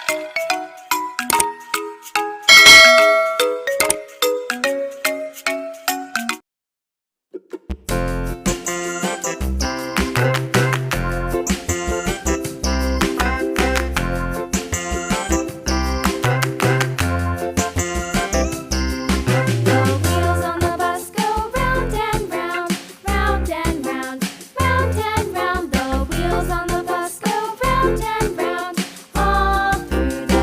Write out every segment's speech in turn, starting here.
The wheels on the bus go round and round, all through the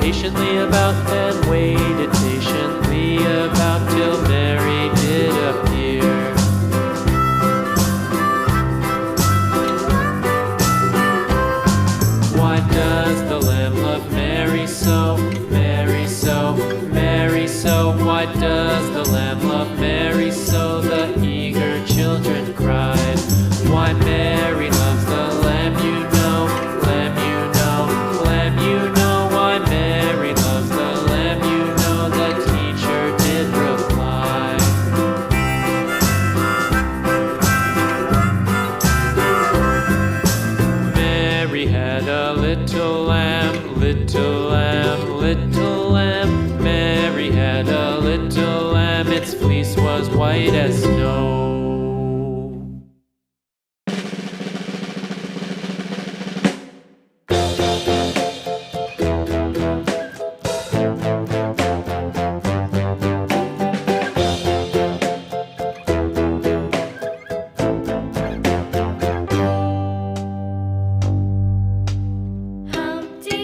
patiently about, and waited patiently about till Mary did appear. Why does the Lamb love Mary so, Mary so, Mary so? Why does the Lamb love Mary so? The eager children cried. Why Mary loves the Lamb, you know, Lamb, you know, Lamb, you know. Why Mary loves the Lamb, you know, the teacher did reply. Mary had a little lamb, little lamb, little lamb. Mary had a little lamb, its fleece was white as snow. Humpty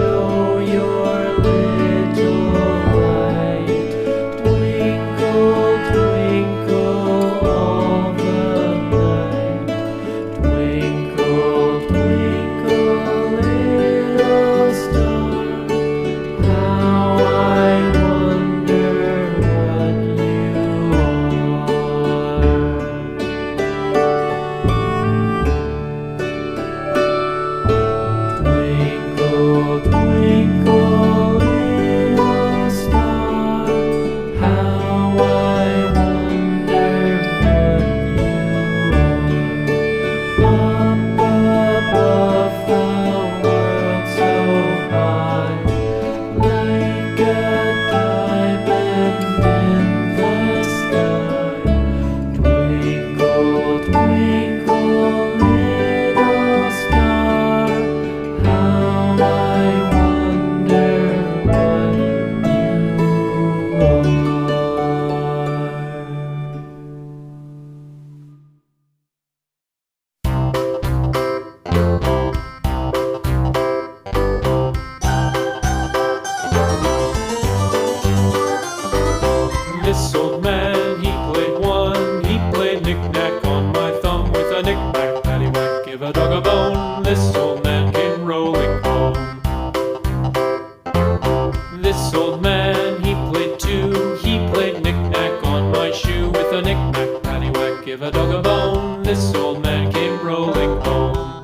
show your little light. Twinkle, twinkle all the night. Twinkle, twinkle little star, how I wonder what you are. Twinkle, twinkle little star, how I wonder what you are. Up above the world so high, like a diamond in the sky. Twinkle, twinkle little star, how I wonder what you are. This old man, he played one. He played knick-knack on my thumb with a knick-knack, paddywhack, give a dog a bone. This old man came rolling home. This old man, he played two. He played knick-knack on my shoe with a knick-knack, paddywhack, give a dog a bone. This old man came rolling home.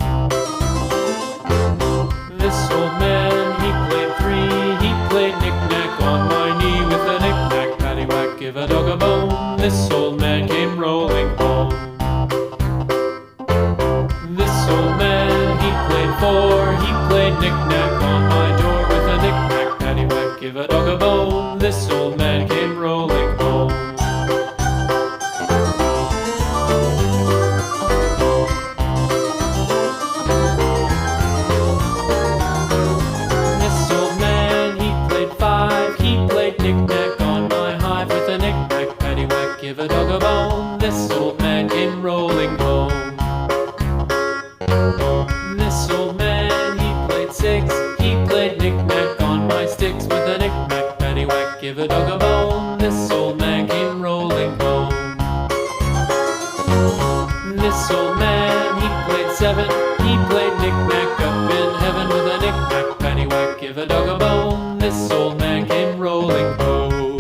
This old man, he played three. He played knick-knack on my knee with a knick-knack, paddywhack, give a dog a bone. This old man came rolling home. This old man, he played four. He played knick-knack on my door with a knick-knack, paddywhack, give a dog a bone. This old man came rolling home. This old man, he played five. He played knick-knack on my hive with a knick-knack, paddywhack, give a dog a bone. This old man came rolling home. This old man, he played six. He played knick-knack on my sticks with a knick-knack, paddywhack, give a dog a bone. This old man came rolling home. This old man, he played seven. He played knick-knack up in heaven with a knick-knack, paddywhack, give a dog a bone. This old man came rolling home.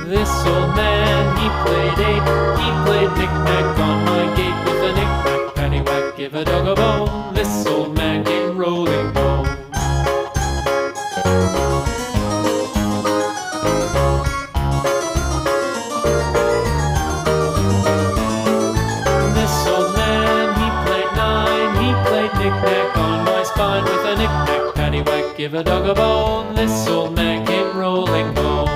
This old man, he played eight. He played knick-knack on my gate with a knick-knack, paddywhack, give a dog a bone. This old man came rolling home. This old man, he played nine. He played knick-knack on my spine with a knick-knack, paddywhack, give a dog a bone. This old man came rolling home.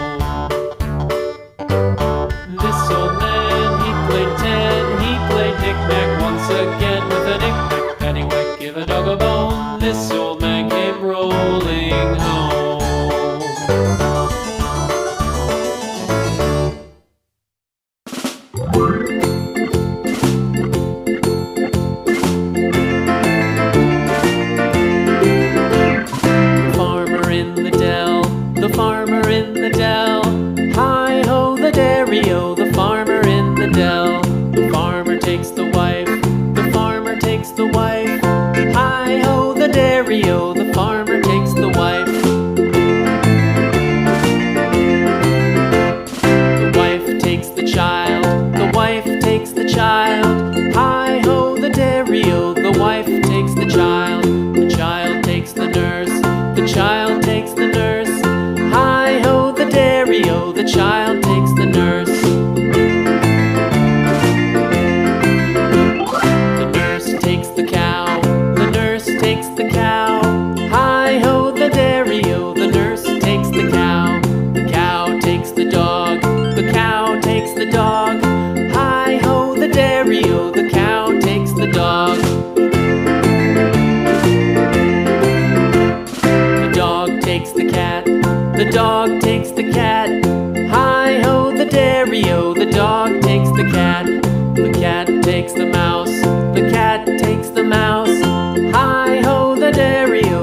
This old man, he played ten. He played knick-knack once again with a knick-knack, paddywhack, give a dog a bone. This old man came rolling home. Farmer in the dell, the farmer in the dell. Hi-ho the dairy-o, the farmer in the dell. The farmer takes the wife, the farmer takes the wife. Hi-ho the dairy-o, the farmer takes the wife. The wife takes the child, the wife takes the child. Hi-ho the dairy-o, the wife takes the child. The child takes the nurse, the child takes the nurse. Hi-ho the dairy-o, the child takes the nurse. The nurse takes the cow, the nurse takes the cow. Hi-ho the dairy-o, the nurse takes the cow. The cow takes the dog, the cow takes the dog. Hi-ho the dairy-o, the cow takes the dog. The dog takes the cat, the dog takes the cat. Hi-ho the dairy-o, the dog takes the cat. The cat takes the mouse, the cat takes the mouse. Hi-ho the dairy-o,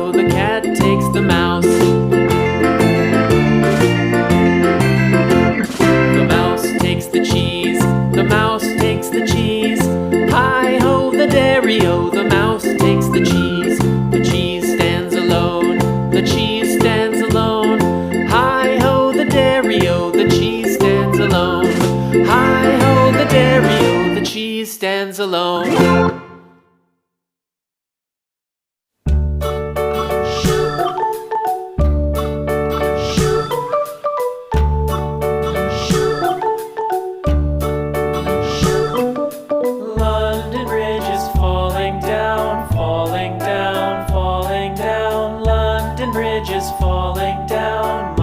bridge is falling down.